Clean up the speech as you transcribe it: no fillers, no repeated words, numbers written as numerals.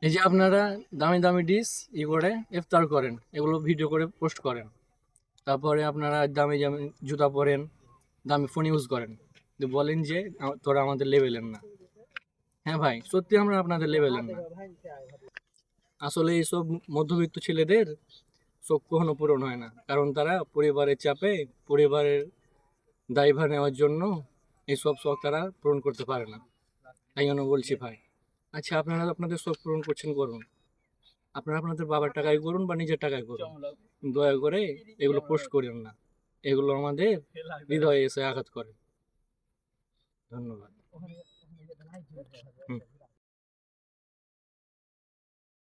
এই যে আপনারা দামি দামি ডিশ করে ইফতার করেন, এগুলো ভিডিও করে পোস্ট করেন, তারপরে আপনারা দামি দামি জুতা পরেন, দামি ফোন ইউজ করেন, বলেন যে তোরা আমাদের লেভেলের না। হ্যাঁ ভাই, সত্যি আমরা আপনাদের লেভেলের না। আসলে এইসব মধ্যবিত্ত ছেলেদের শখ কখনো পূরণ হয় না, কারণ তারা পরিবারের চাপে, পরিবারের দায়ভার নেওয়ার জন্য এইসব শখ তারা পূরণ করতে পারে না। তাই জন্য বলছি ভাই, আচ্ছা আপনারা আপনাদের শখ পূরণ করছেন, করুন। আপনারা আপনাদের বাবার টাকায় করুন বা নিজের টাকায় করুন, দয়া করে এগুলো পোস্ট করেন না। এগুলো আমাদের হৃদয়ে এসে আঘাত করে। ধন্যবাদ। হুম।